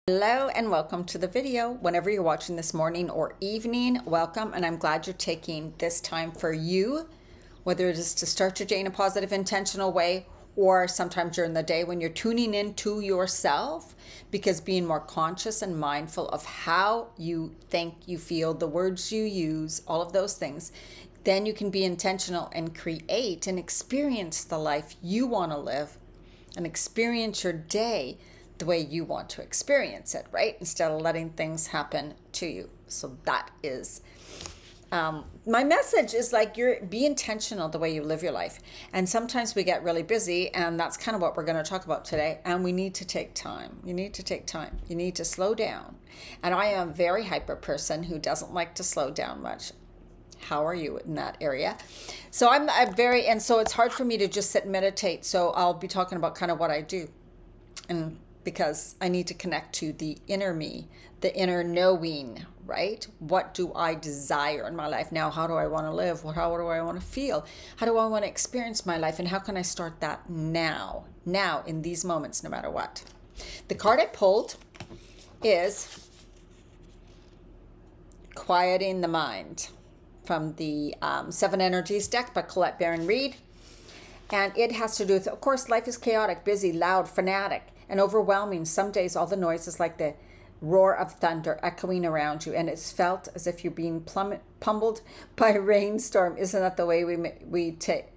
Hello and welcome to the video. Whenever you're watching this morning or evening, welcome, and I'm glad you're taking this time for you, whether it is to start your day in a positive, intentional way or sometime during the day when you're tuning into yourself, because being more conscious and mindful of how you think, you feel, the words you use, all of those things, then you can be intentional and create and experience the life you want to live and experience your day the way you want to experience it, right? Instead of letting things happen to you. So that is my message is like, be intentional the way you live your life. And sometimes we get really busy, and that's kind of what we're going to talk about today. And we need to take time. You need to take time. You need to slow down. And I am a very hyper person who doesn't like to slow down much. How are you in that area? So I'm very, and so it's hard for me to just sit and meditate. So I'll be talking about kind of what I do. And because I need to connect to the inner me, the inner knowing, right? What do I desire in my life now? How do I want to live? How do I want to feel? How do I want to experience my life? And how can I start that now in these moments, no matter what? The card I pulled is Quieting the Mind from the Seven Energies deck by Colette Baron Reed. And it has to do with, of course, life is chaotic, busy, loud, frantic, and overwhelming. Some days all the noise is like the roar of thunder echoing around you, and it's felt as if you're being pummeled by a rainstorm. Isn't that the way we take?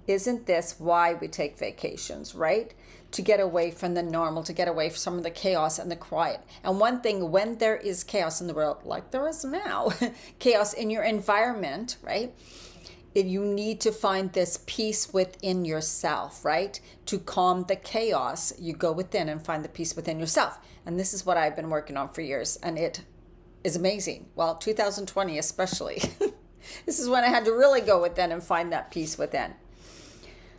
Isn't this why we take vacations, right? To get away from the normal, to get away from some of the chaos and the quiet. And one thing, when there is chaos in the world, like there is now, chaos in your environment, right? You need to find this peace within yourself, right? To calm the chaos, you go within and find the peace within yourself. And this is what I've been working on for years, and it is amazing. Well, 2020 especially. This is when I had to really go within and find that peace within.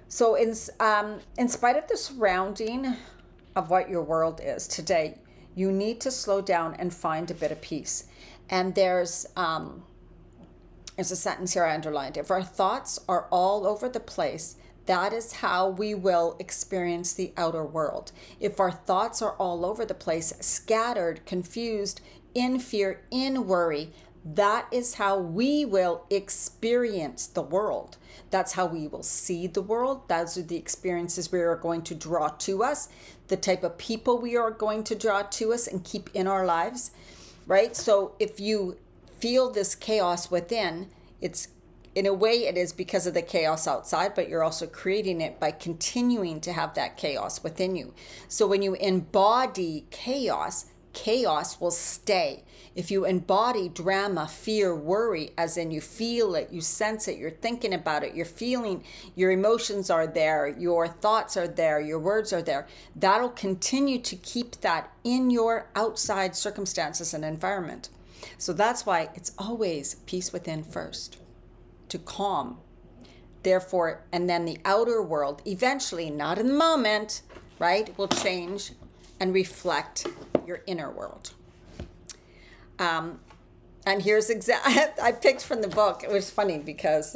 So in spite of the surrounding of what your world is today, you need to slow down and find a bit of peace. And there's a sentence here I underlined. If our thoughts are all over the place, that is how we will experience the outer world. If our thoughts are all over the place, scattered, confused, in fear, in worry, that is how we will experience the world. That's how we will see the world. Those are the experiences we are going to draw to us, the type of people we are going to draw to us and keep in our lives, right? So if you feel this chaos within, it's in a way it is because of the chaos outside, but you're also creating it by continuing to have that chaos within you. So when you embody chaos, chaos will stay. If you embody drama, fear, worry, as in you feel it, you sense it, you're thinking about it, you're feeling, your emotions are there, your thoughts are there, your words are there, that'll continue to keep that in your outside circumstances and environment. So that's why it's always peace within first, to calm. Therefore, and then the outer world, eventually, not in the moment, right, will change and reflect your inner world. And here's I picked from the book. It was funny because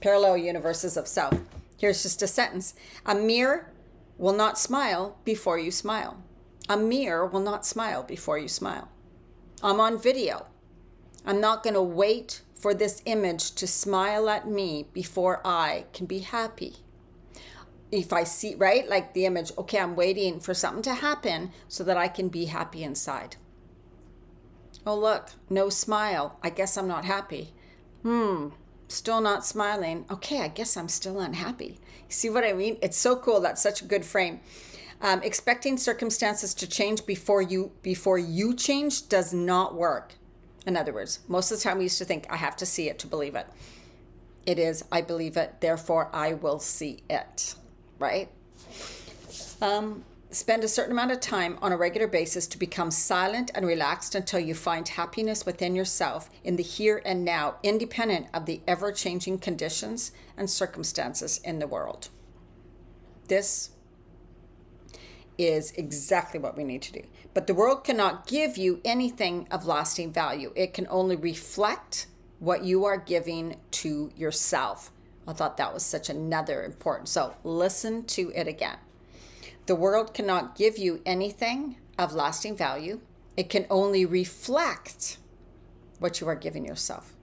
Parallel Universes of Self. Here's just a sentence. A mirror will not smile before you smile. A mirror will not smile before you smile. I'm on video. I'm not going to wait for this image to smile at me before I can be happy. If I see, right, like the image, okay, I'm waiting for something to happen so that I can be happy inside. Oh, look, no smile. I guess I'm not happy. Still not smiling. Okay, I guess I'm still unhappy. You see what I mean? It's so cool. That's such a good frame. Expecting circumstances to change before you change does not work. In other words, most of the time we used to think, I have to see it to believe it. It is, I believe it, therefore I will see it, right? Spend a certain amount of time on a regular basis to become silent and relaxed until you find happiness within yourself in the here and now, independent of the ever-changing conditions and circumstances in the world. This is exactly what we need to do. But the world cannot give you anything of lasting value. It can only reflect what you are giving to yourself. I thought that was such another important. So listen to it again. The world cannot give you anything of lasting value. It can only reflect what you are giving yourself.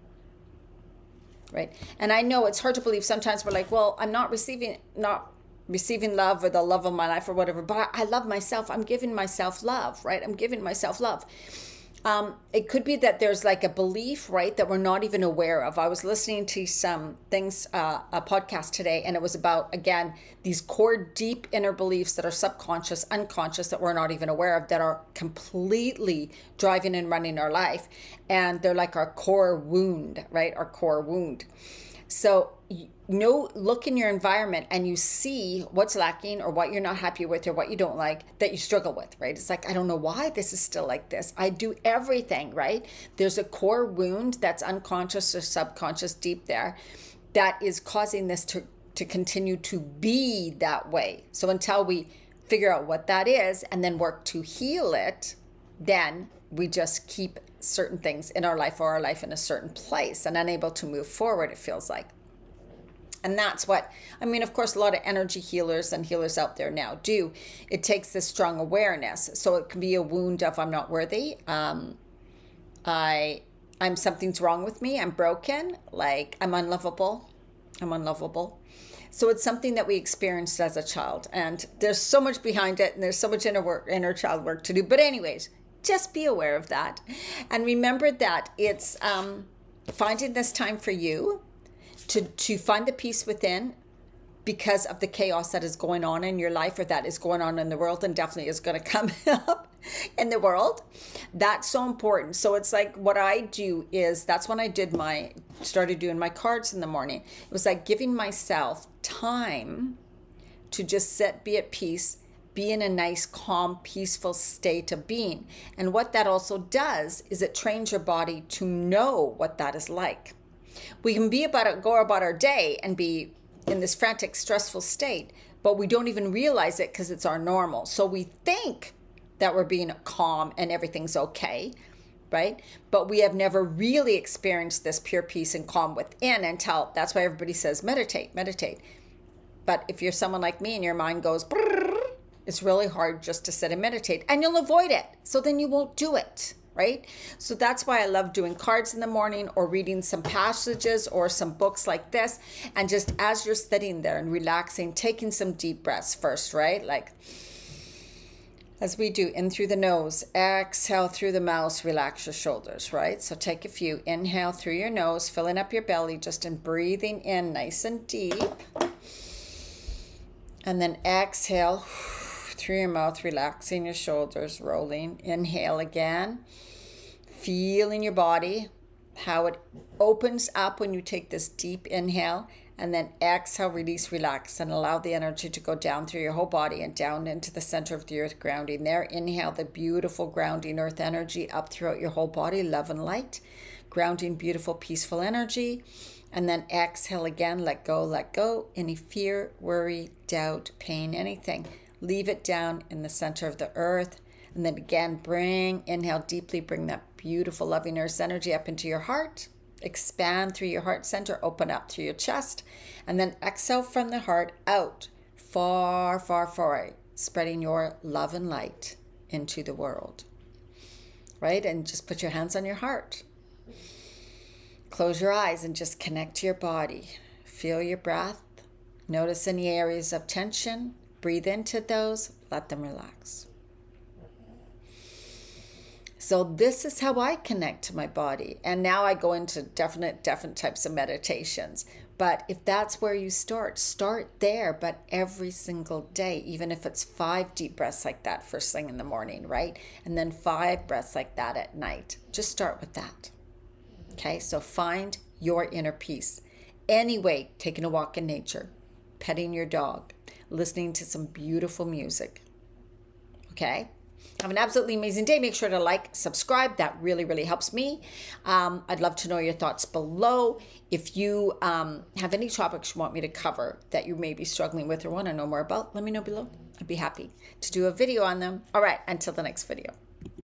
Right? And I know it's hard to believe. Sometimes we're like, well, I'm not receiving love or the love of my life or whatever, but I love myself. I'm giving myself love, right? I'm giving myself love. It could be that there's like a belief, right, that we're not even aware of. I was listening to some things, a podcast today, and it was about, again, these core deep inner beliefs that are subconscious, unconscious, that we're not even aware of, that are completely driving and running our life. And they're like our core wound, right? Our core wound. So look in your environment and you see what's lacking or what you're not happy with or what you don't like that you struggle with, right? It's like, I don't know why this is still like this. I do everything, right? There's a core wound that's unconscious or subconscious deep there that is causing this to continue to be that way. So until we figure out what that is and then work to heal it, then we just keep certain things in our life or our life in a certain place and unable to move forward, it feels like. And that's what, I mean, of course, a lot of energy healers and healers out there now do. It takes this strong awareness. So it can be a wound of I'm not worthy. Something's wrong with me. I'm broken. Like I'm unlovable. I'm unlovable. So it's something that we experienced as a child. And there's so much behind it. And there's so much inner child work to do. But anyways, just be aware of that. And remember that it's finding this time for you to find the peace within because of the chaos that is going on in your life or that is going on in the world and definitely is going to come up in the world. That's so important. So it's like what I do is that's when I started doing my cards in the morning. It was like giving myself time to just sit, be at peace, be in a nice, calm, peaceful state of being. And what that also does is it trains your body to know what that is like. We can go about our day and be in this frantic, stressful state, but we don't even realize it because it's our normal. So we think that we're being calm and everything's okay, right? But we have never really experienced this pure peace and calm within until, that's why everybody says meditate, meditate. But if you're someone like me and your mind goes, brrr, it's really hard just to sit and meditate and you'll avoid it. So then you won't do it. Right? So that's why I love doing cards in the morning or reading some passages or some books like this. And just as you're sitting there and relaxing, taking some deep breaths first, right? Like as we do, in through the nose, exhale through the mouth, relax your shoulders, right? So take a few, inhale through your nose, filling up your belly, just in breathing in nice and deep. And then exhale through your mouth, relaxing your shoulders, rolling. Inhale again. Feeling your body, how it opens up when you take this deep inhale, and then exhale, release, relax, and allow the energy to go down through your whole body and down into the center of the earth, grounding there. Inhale the beautiful grounding earth energy up throughout your whole body, love and light, grounding beautiful, peaceful energy. And then exhale again, let go, any fear, worry, doubt, pain, anything. Leave it down in the center of the earth. And then again, inhale deeply, bring that beautiful loving earth energy up into your heart. Expand through your heart center, open up through your chest. And then exhale from the heart out, far, far, far, spreading your love and light into the world. Right? And just put your hands on your heart. Close your eyes and just connect to your body. Feel your breath. Notice any areas of tension. Breathe into those. Let them relax. So this is how I connect to my body. And now I go into different types of meditations. But if that's where you start there, but every single day, even if it's 5 deep breaths like that first thing in the morning, right? And then 5 breaths like that at night. Just start with that. Okay, so find your inner peace. Anyway, taking a walk in nature, petting your dog, listening to some beautiful music. Okay? Have an absolutely amazing day. Make sure to like, subscribe. That really, really helps me. I'd love to know your thoughts below. If you have any topics you want me to cover that you may be struggling with or want to know more about, let me know below. I'd be happy to do a video on them. All right, until the next video.